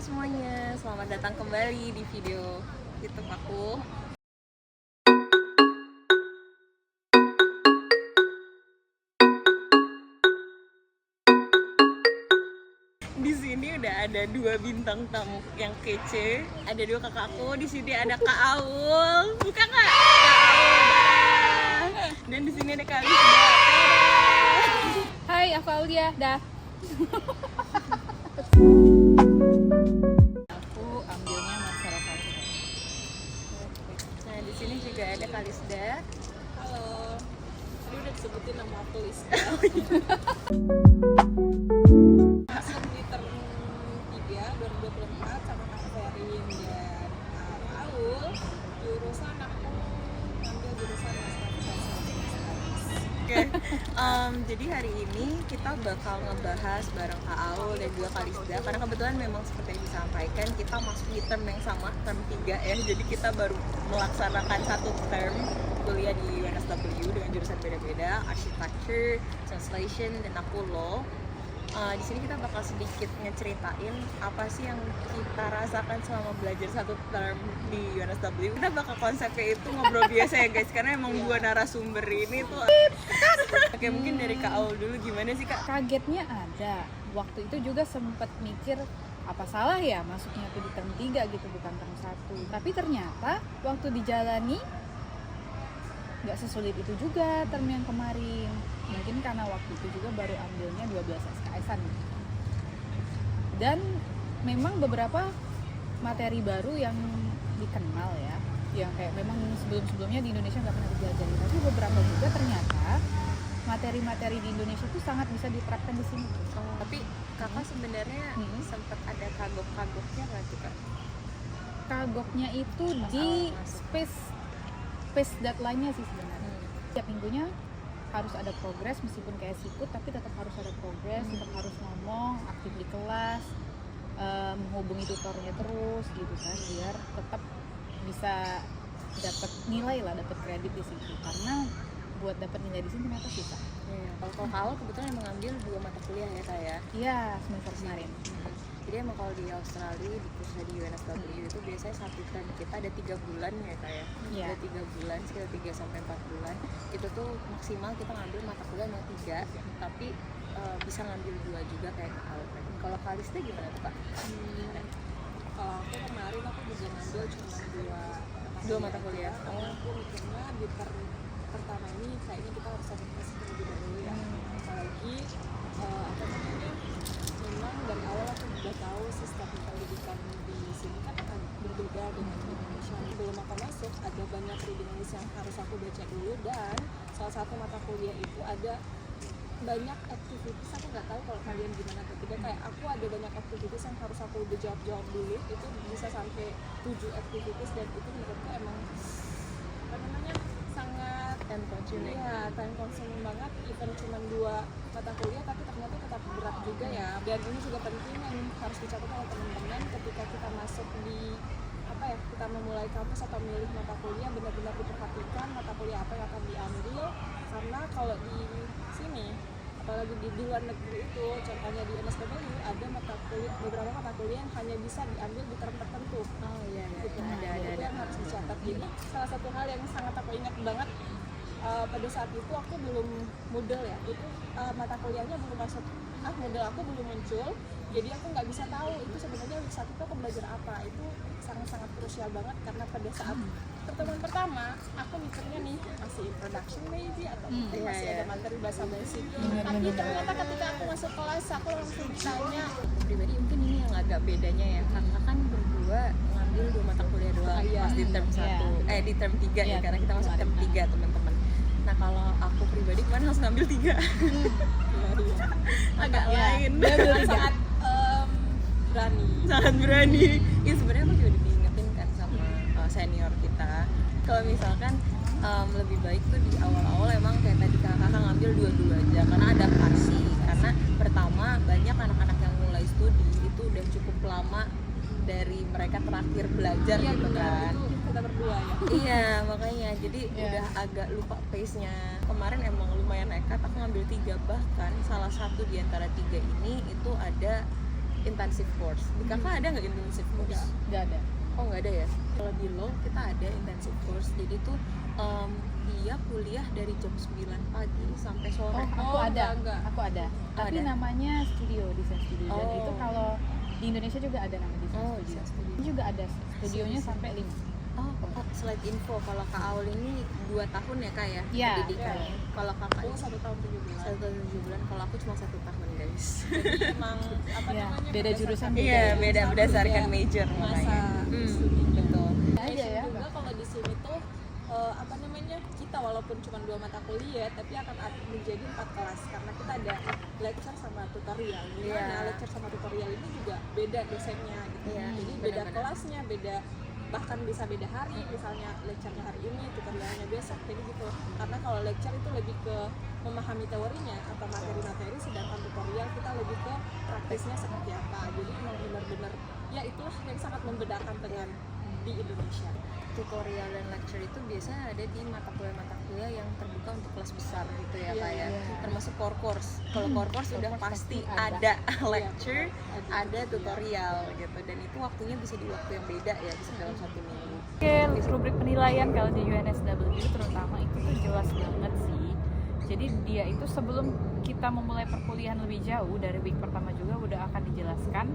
semuanya, selamat datang kembali di video YouTube aku. Di sini udah ada dua bintang tamu yang kece. Ada dua kakakku, di sini ada Kak Aul. Buka Kak? Dan di sini ada Kak Lisda. Hai, aku Aulia. Dah. Aku ambilnya masyarakat. Nah, di sini juga ada Kak Lisda. Halo, tadi udah disebutin nama aku Lisda. Masuk di term 3 2024 sama Kak Ferin dan Kak Aul. Jurusan aku ngambil jurusan Master Oke, jadi hari ini kita bakal ngebahas bareng Kak Aul dan juga Kak Lisda. Karena kebetulan memang seperti yang disampaikan, kita masuk di term yang sama, term 3 ya. Jadi kita baru melaksanakan satu term kuliah di UNSW dengan jurusan beda-beda, architecture, translation, dan aku law. Di sini kita bakal sedikit ngeceritain apa sih yang kita rasakan selama belajar satu term di UNSW. Kita bakal konsepnya itu ngobrol biasa ya guys, karena emang dua narasumber ini tuh. Oke, mungkin dari Kak Aul dulu, gimana sih Kak? Kagetnya ada. Waktu itu juga sempat mikir apa salah ya masuknya tuh di term 3 gitu, bukan term 1. Tapi ternyata waktu dijalani nggak sesulit itu juga term yang kemarin. Mungkin karena waktu itu juga baru ambilnya 12 SKS-an. Dan memang beberapa materi baru yang dikenal ya, yang kayak memang sebelum-sebelumnya di Indonesia nggak pernah dipelajari. Tapi beberapa juga ternyata materi-materi di Indonesia itu sangat bisa diterapkan di sini. Tapi kakak sebenarnya sempat ada kagok-kagoknya nggak tuh Kak? Kagoknya itu Pas di awal masuk. space deadline-nya sih sebenarnya. Tiap minggunya harus ada progres, meskipun kayak sikut tapi tetap harus ada progres, tetap harus ngomong, aktif di kelas, menghubungi tutornya terus gitu kan, biar tetap bisa dapat nilai lah, dapat kredit di situ. Karena buat dapat nilai di sini ternyata susah. Kalau Kak Aul kebetulan emang ngambil 2 mata kuliah ya Kak ya? Iya, semester kemarin. Jadi emang kalau di Australia, di khususnya di UNSW itu biasanya satu term kita ada 3 bulan ya Kak ya? Iya. Ada 3 bulan, sekitar 3 sampai 4 bulan. Itu tuh maksimal kita ngambil mata kuliah yang 3, tapi bisa ngambil 2 juga kayak Kak Aul. Kalau Kak Lisda gimana tuh Kak? Kalau aku kemarin aku juga ngambil cuma 2 mata kuliah. Karena aku mikirnya di term pertama ini kayaknya kita harus adaptasi terlebih dahulu ya. Apalagi apa namanya, memang dari awal aku udah tahu sistem pendidikan di sini kan akan berbeda dengan di Indonesia. Sebelum aku masuk ada banyak reading list yang harus aku baca dulu, dan salah satu mata kuliah itu ada banyak activities. Aku nggak tahu kalau kalian gimana, ketika kayak aku ada banyak activities yang harus aku udah jawab dulu, itu bisa sampai 7 activities, dan itu menurutku emang apa namanya sangat Time consuming. iya, time consuming banget. Even cuma 2 mata kuliah tapi ternyata tetap berat juga ya. Dan ini juga penting yang harus dicatat oleh teman-teman ketika kita masuk di apa ya, kita memulai kampus atau milih mata kuliah, benar-benar diperhatikan mata kuliah apa yang akan diambil. Karena kalau di sini, apalagi di luar negeri itu, contohnya di MSW ada beberapa mata kuliah yang hanya bisa diambil di term tertentu. Oh iya, Gitu. ada. Itu yang harus dicatat. Jadi salah satu hal yang sangat aku ingat banget, pada saat itu aku belum Moodle ya, itu mata kuliahnya belum masuk, Moodle aku belum muncul, jadi aku nggak bisa tahu itu sebenarnya week 1 itu aku belajar apa. Itu sangat-sangat krusial banget, karena pada saat pertemuan pertama aku mikirnya nih masih introduction maybe, atau mungkin masih ada materi bahasa basi, tapi ternyata ketika aku masuk kelas aku langsung ditanya. Pribadi mungkin ini yang agak bedanya ya, kakak kan berdua ngambil 2 mata kuliah doang pas di term 1, di term 3 ya, karena kita masuk term 3 teman-teman. Nah kalau aku pribadi kemarin harus ngambil 3 agak lain. Sangat Sangat berani. Ya sebenarnya aku juga diingetin kan sama senior kita, kalau misalkan lebih baik tuh di awal-awal emang kayak tadi kakak ngambil 2 aja, karena adaptasi. Karena pertama banyak anak-anak yang mulai studi itu udah cukup lama dari mereka terakhir belajar gitu kan. Kita berdua ya. Iya, makanya jadi udah agak lupa pace-nya. Kemarin emang lumayan nekat, aku ngambil 3, bahkan salah satu di antara 3 ini itu ada intensive course. Di kakak ada nggak intensive course? Nggak ada. Oh nggak ada ya. Kalau di law kita ada intensive course. Jadi tuh dia kuliah dari jam 9 pagi sampai sore. Aku ada. enggak. Aku ada. Tapi ada? namanya studio, desain studio. Dan Oh. itu kalau di Indonesia juga ada nama desain Oh, studio. desain studio. Ini juga ada studionya sampai 5. Oh, slide info kalau Kak Aul ini 2 tahun ya Kak ya Iya. pendidikannya. Kalau Kakak Aku 1 tahun 7 bulan. 1 tahun 7 bulan, kalau aku cuma 1 tahun guys. Jadi emang apa Iya, namanya? beda jurusan, beda. Iya, beda berdasarkan beda major masa makanya. studinya. Betul. Aja ya. juga kalau di sini tuh apa namanya, kita walaupun cuma 2 mata kuliah tapi akan menjadi 4 kelas karena kita ada lecture sama tutorial. Iya. Nah, lecture sama tutorial ini juga beda dosennya gitu. Iya, Jadi beda benar-benar. kelasnya, beda, bahkan bisa beda hari, misalnya lecture-nya hari ini, tutorialnya besok, jadi gitu. Karena kalau lecture itu lebih ke memahami teorinya atau materi-materi, sedangkan tutorial kita lebih ke praktisnya seperti apa. Jadi memang benar-benar ya itulah yang sangat membedakan dengan di Indonesia. Tutorial dan lecture itu biasanya ada di mata kuliah yang terbuka untuk kelas besar gitu ya Iya, Kak ya. iya. Termasuk core course. Kalau core course Core udah course pasti pasti ada lecture, Ada ada tutorial gitu. Dan itu waktunya bisa di waktu yang beda ya, bisa dalam 1 minggu. Oke, rubrik penilaian kalau di UNSW terutama itu tuh jelas banget sih. Jadi dia itu sebelum kita memulai perkuliahan lebih jauh, dari week pertama juga udah akan dijelaskan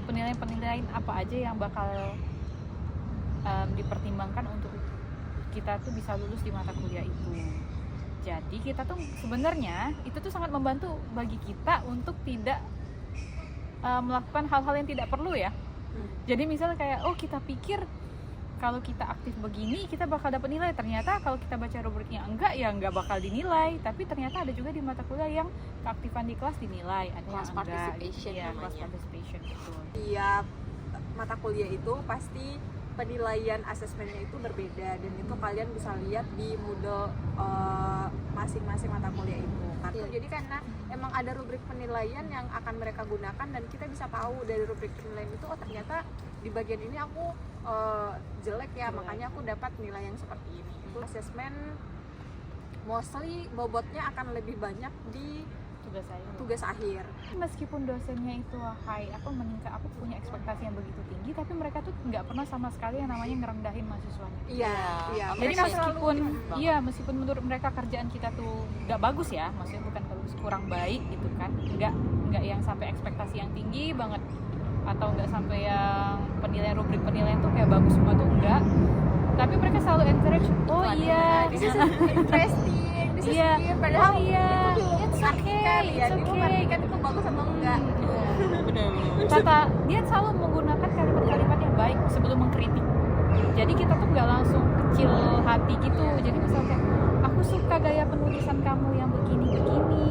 penilaian-penilaian apa aja yang bakal dipertimbangkan untuk kita tuh bisa lulus di mata kuliah itu. Jadi kita tuh sebenarnya itu tuh sangat membantu bagi kita untuk tidak melakukan hal-hal yang tidak perlu ya. Jadi misalnya kayak kita pikir kalau kita aktif begini kita bakal dapat nilai, ternyata kalau kita baca rubriknya enggak ya enggak bakal dinilai. Tapi ternyata ada juga di mata kuliah yang keaktifan di kelas dinilai, ada Class yang enggak participation gitu. Ya, class namanya. participation betul. Tiap mata kuliah itu pasti penilaian asesmennya itu berbeda, dan itu kalian bisa lihat di Moodle masing-masing mata kuliah itu. Jadi karena emang ada rubrik penilaian yang akan mereka gunakan, dan kita bisa tahu dari rubrik penilaian itu ternyata di bagian ini aku jelek ya, makanya aku dapat nilai yang seperti ini. Itu asesmen mostly bobotnya akan lebih banyak di Tugas saya. tugas akhir. Meskipun dosennya itu aku meningkat, aku punya ekspektasi yang begitu tinggi, tapi mereka tuh nggak pernah sama sekali yang namanya ngerendahin mahasiswanya. Iya. Jadi Mereka meskipun selalu meskipun menurut mereka kerjaan kita tuh nggak bagus ya, maksudnya bukan bagus, kurang baik gitu kan, nggak yang sampai ekspektasi yang tinggi banget, atau nggak sampai yang rubrik penilaian tuh kayak bagus semua tuh enggak, tapi mereka selalu encourage, this is interesting, this is Iya. new. Padahal Oh, iya. itu belum It's mengartikan okay, ya, it's dia okay. mengartikan itu bagus atau enggak. Benar-benar. Dia selalu menggunakan kalimat-kalimat yang baik sebelum mengkritik. Jadi kita tuh nggak langsung kecil hati gitu. Jadi misalnya kayak, aku suka gaya penulisan kamu yang begini-begini,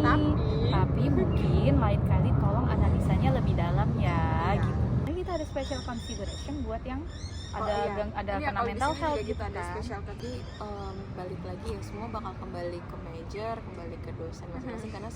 tapi mungkin lain kali tolong analisanya lebih dalam ya, Iya. gitu. Jadi kita ada special consideration buat yang ada Iya, kena kalau di mental sini health juga gitu ada kan. special Tapi balik lagi ya, semua bakal kembali ke major, kembali ke dosen masing-masing, karena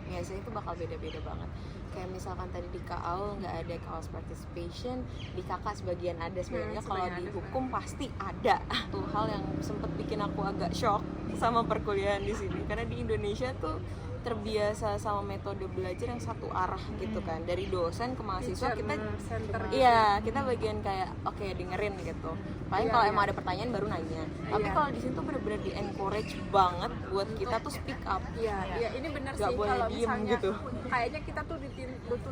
biasanya itu bakal beda-beda banget. Kayak misalkan tadi di KAUL nggak ada class participation, di kakak sebagian ada sebenarnya. Kalau sebagian di ada hukum pasti ada. Itu hal yang sempet bikin aku agak shock sama perkuliahan di sini, karena di Indonesia tuh terbiasa sama metode belajar yang satu arah gitu kan, dari dosen ke mahasiswa. Kita iya, kita bagian kayak oke, dengerin gitu. Paling Iya, kalau iya. emang ada pertanyaan baru nanya. Tapi Iya. kalau di sini tuh benar-benar di encourage banget buat kita tuh speak up. Iya, iya, ini benar Nggak sih. boleh Kalau diem misalnya gitu. kayaknya kita tuh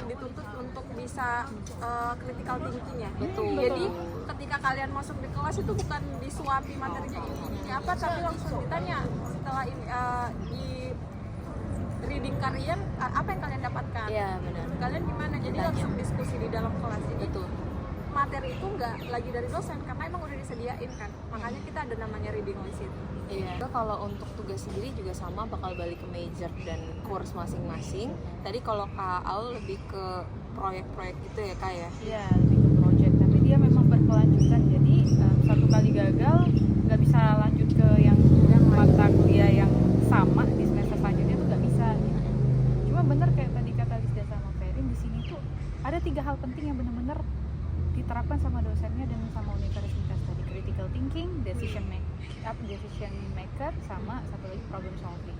dituntut untuk bisa critical thinking-nya. Betul. Jadi ketika kalian masuk di kelas itu bukan disuapi materinya ini apa, tapi langsung ditanya setelah ini di reading kalian apa yang kalian dapatkan. Iya, benar. Kalian gimana? Jadi Ditanya. langsung diskusi di dalam kelas. Jadi Betul. materi itu nggak lagi dari dosen karena emang udah disediain kan. Makanya kita ada namanya reading list itu. Iya. Kalau untuk tugas sendiri juga sama, bakal balik ke major dan course masing-masing. Tadi kalau Kak Aul lebih ke proyek-proyek gitu ya Kak ya? Iya, lebih ke project, tapi dia memang berkelanjutan. Jadi satu kali gagal nggak bisa lanjut ke yang mata kuliah yang sama di semester selanjutnya tuh nggak bisa gitu. Cuma bener kayak tadi kata Lisda sama Ferin, di sini tuh ada 3 hal penting yang benar-benar diterapkan sama dosennya dan sama universitas tadi: critical thinking, decision maker, sama satu lagi problem solving.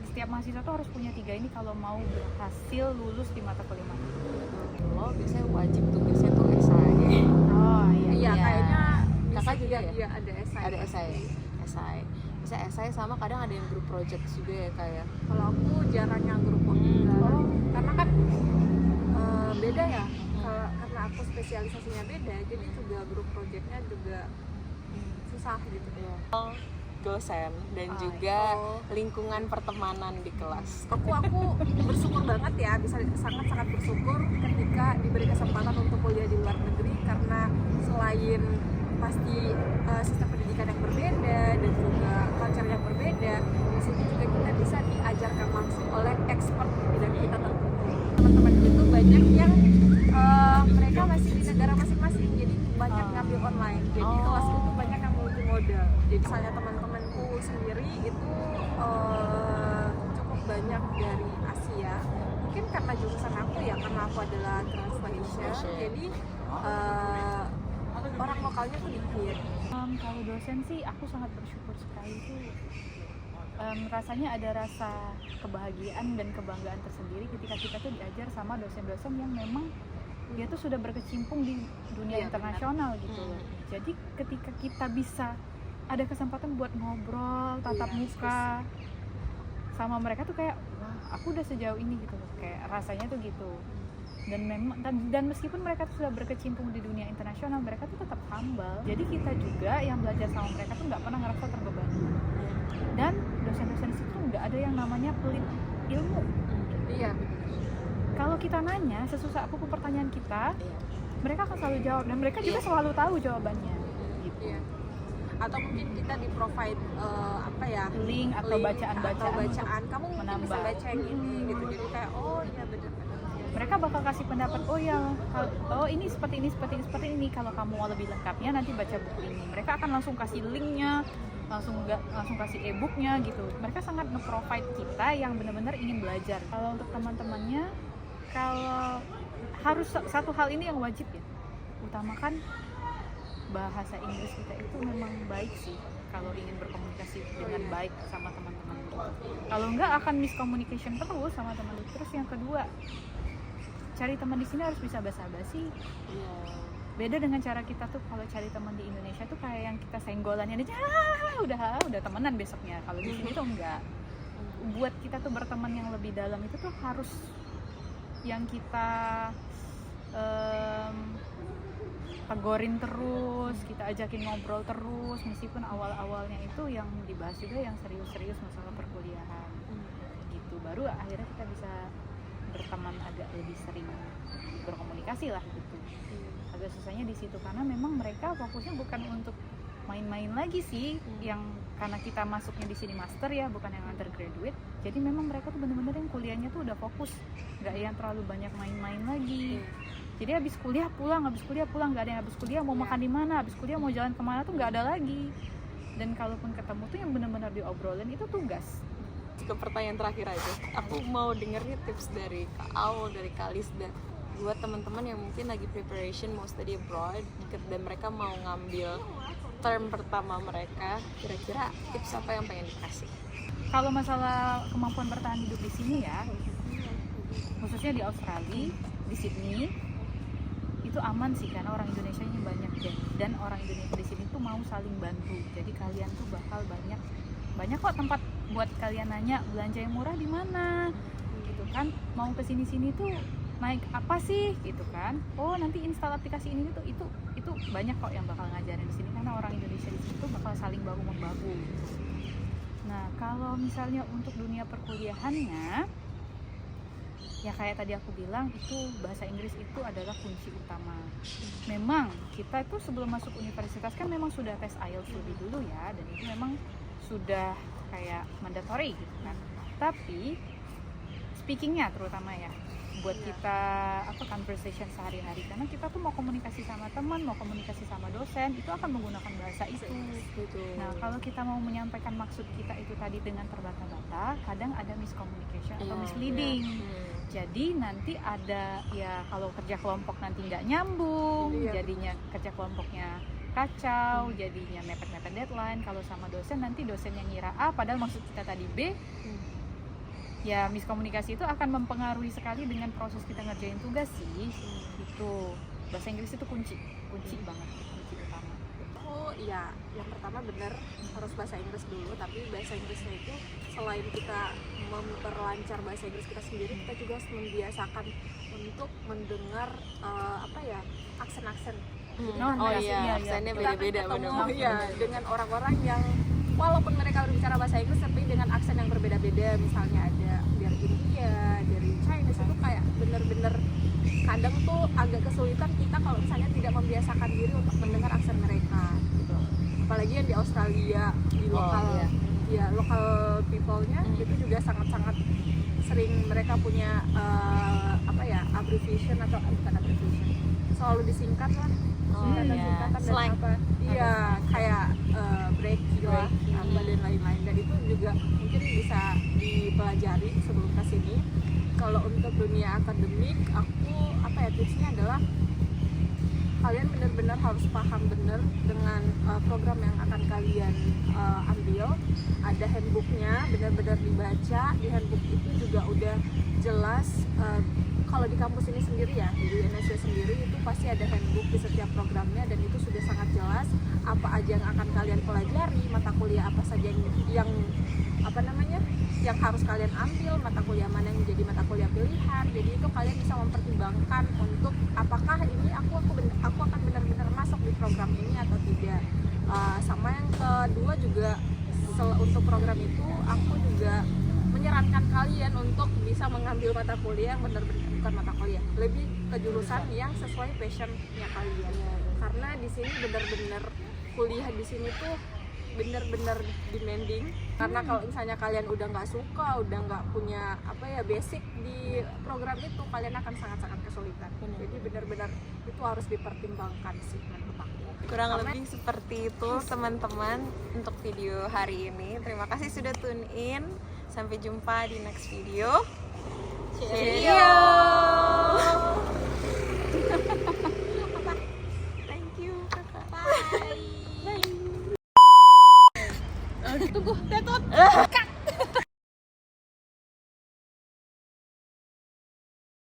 Setiap mahasiswa tuh harus punya 3 ini kalau mau berhasil lulus di mata kuliah mana. Lo biasanya wajib tuh biasanya tuh esai. Oh Iya, Iya. kayaknya Kakak bisa juga ya? Iya, ada esai. Ada esai. Bisa esai sama kadang ada yang group project juga ya kayak. Kalau aku jarang yang grup juga. Karena kan beda ya. Karena aku spesialisasinya beda, jadi juga grup projectnya juga susah gitu. Dosen dan Oh, juga lingkungan pertemanan di kelas. Aku bersyukur banget ya, bisa sangat bersyukur ketika diberi kesempatan untuk kuliah di luar negeri, karena selain pasti sistem pendidikan yang berbeda dan juga culture yang berbeda, di sini juga kita bisa diajarkan langsung oleh expert di bidang kita tertentu. Teman-teman itu banyak yang mereka masih di negara masing-masing, jadi banyak ngambil online. Jadi kelasku tuh banyak yang multimodal. Jadi misalnya teman-temanku sendiri itu cukup banyak dari Asia. Mungkin karena jurusan aku ya, karena aku adalah translation. Jadi orang lokalnya tuh dikit. Kalau dosen sih aku sangat bersyukur sekali tuh. Rasanya ada rasa kebahagiaan dan kebanggaan tersendiri ketika kita tuh diajar sama dosen-dosen yang memang dia tuh sudah berkecimpung di dunia internasional gitu loh. Jadi ketika kita bisa ada kesempatan buat ngobrol tatap muka sama mereka tuh kayak wah, aku udah sejauh ini gitu loh. Kayak rasanya tuh gitu. Dan memang dan meskipun mereka tuh sudah berkecimpung di dunia internasional, mereka tuh tetap humble. Jadi kita juga yang belajar sama mereka tuh nggak pernah ngerasa terbebani. Dan dosen-dosen situ nggak ada yang namanya pelit ilmu. Iya. Kalau kita nanya sesusah apapun pertanyaan kita, mereka akan selalu jawab dan mereka juga selalu tahu jawabannya. Gitu. Iya. Atau mungkin kita di provide Link atau bacaan kamu mungkin menambah. bisa baca yang ini gitu, jadi kayak oh iya benar-benar. Mereka bakal kasih pendapat, ini seperti ini, kalau kamu mau lebih lengkapnya nanti baca buku ini. Mereka akan langsung kasih linknya, langsung kasih e-booknya gitu. Mereka sangat nge-provide kita yang benar-benar ingin belajar. Kalau untuk teman-temannya, kalau harus satu hal ini yang wajib ya, utamakan bahasa Inggris kita itu memang baik sih kalau ingin berkomunikasi dengan baik sama teman-teman. Kalau enggak akan miscommunication terus sama teman. Terus yang kedua, cari teman di sini harus bisa basa-basi. Beda dengan cara kita tuh kalau cari teman di Indonesia tuh kayak yang kita senggolannya aja, udah temenan besoknya. Kalau di sini tuh enggak. Buat kita tuh berteman yang lebih dalam itu tuh harus yang kita tegorin terus, kita ajakin ngobrol terus, meskipun awal-awalnya itu yang dibahas juga yang serius-serius masalah perkuliahan gitu. Baru akhirnya kita bisa berteman agak lebih sering berkomunikasi lah gitu. Agak susahnya di situ karena memang mereka fokusnya bukan untuk main-main lagi sih, yang karena kita masuknya di sini master ya, bukan yang undergraduate. Jadi memang mereka tuh benar-benar yang kuliahnya tuh udah fokus, nggak yang terlalu banyak main-main lagi. Jadi habis kuliah pulang, nggak ada yang habis kuliah mau makan di mana, habis kuliah mau jalan kemana tuh nggak ada lagi. Dan kalaupun ketemu tuh yang benar-benar diobrolin itu tugas. Ke pertanyaan terakhir aja, aku mau denger nih tips dari Kak Aul, dari Kak Lisda buat teman-teman yang mungkin lagi preparation mau study abroad dan mereka mau ngambil term pertama mereka, kira-kira tips apa yang pengen dikasih? Kalau masalah kemampuan bertahan hidup di sini ya, khususnya di Australia, di Sydney, itu aman sih karena orang Indonesianya banyak dan orang Indonesia di sini tuh mau saling bantu. Jadi kalian tuh bakal banyak kok tempat buat kalian nanya belanja yang murah di mana, gitu kan? Mau kesini-sini tuh naik apa sih, gitu kan? Oh nanti install aplikasi ini tuh itu banyak kok yang bakal ngajarin di sini karena orang Indonesia di sini tuh bakal saling bahu membahu. Gitu. Nah kalau misalnya untuk dunia perkuliahannya, ya kayak tadi aku bilang itu bahasa Inggris itu adalah kunci utama. Memang kita itu sebelum masuk universitas kan memang sudah tes IELTS lebih dulu ya, dan itu memang sudah kayak mandatory gitu kan. Tapi speakingnya terutama ya buat kita conversation sehari-hari, karena kita tuh mau komunikasi sama teman, mau komunikasi sama dosen itu akan menggunakan bahasa itu. Nah kalau kita mau menyampaikan maksud kita itu tadi dengan terbata-bata, kadang ada miscommunication atau misleading. Jadi nanti ada ya kalau kerja kelompok nanti nggak nyambung, jadinya kerja kelompoknya kacau, jadinya mepet-mepet deadline. Kalau sama dosen nanti dosen yang ngira A padahal maksud kita tadi B, ya miskomunikasi itu akan mempengaruhi sekali dengan proses kita ngerjain tugas sih. Itu bahasa Inggris itu kunci banget, kunci utama. Oh iya, yang pertama benar harus bahasa Inggris dulu, tapi bahasa Inggrisnya itu selain kita memperlancar bahasa Inggris kita sendiri, kita juga harus membiasakan untuk mendengar aksen-aksen. Oh iya, aksennya Kita beda-beda ketemu benar. ya dengan orang-orang yang walaupun mereka berbicara bahasa Inggris tapi dengan aksen yang berbeda-beda. Misalnya ada dari India, dari Chinese, itu kayak bener-bener kadang tuh agak kesulitan kita kalau misalnya tidak membiasakan diri untuk mendengar aksen mereka gitu. Apalagi yang di Australia, di lokal lokal people-nya itu juga sangat-sangat sering mereka punya abbreviation atau bukan abbreviation, selalu disingkat lah. Singkatan dan Slang. apa? Iya, kayak breaky lah, apa dan lain-lain. Dan itu juga mungkin bisa dipelajari sebelum ke sini. Kalau untuk dunia akademik, aku tipsnya adalah kalian benar-benar harus paham benar dengan program yang akan kalian ambil. Ada handbooknya, benar-benar dibaca. Di handbook itu juga udah jelas. Kalau di kampus ini sendiri ya, di UNSW sendiri itu pasti ada handbook di setiap programnya, dan itu sudah sangat jelas apa aja yang akan kalian pelajari, mata kuliah apa saja yang harus kalian ambil, mata kuliah mana yang menjadi mata kuliah pilihan. Jadi itu kalian bisa mempertimbangkan untuk apakah ini aku akan benar-benar masuk di program ini atau tidak. Sama yang kedua juga untuk program itu aku juga menyarankan kalian untuk bisa mengambil mata kuliah yang benar-benar bukan mata kuliah, lebih ke jurusan yang sesuai passionnya kalian. Karena di sini benar-benar kuliah di sini tuh benar-benar demanding. Karena kalau misalnya kalian udah nggak suka, udah nggak punya basic di program itu, kalian akan sangat-sangat kesulitan. Jadi benar-benar itu harus dipertimbangkan sih menurut aku. Kurang lebih seperti itu teman-teman untuk video hari ini. Terima kasih sudah tune in. Sampai jumpa di next video. Cheerio. Thank you kakak. Bye. Tunggu, tetot.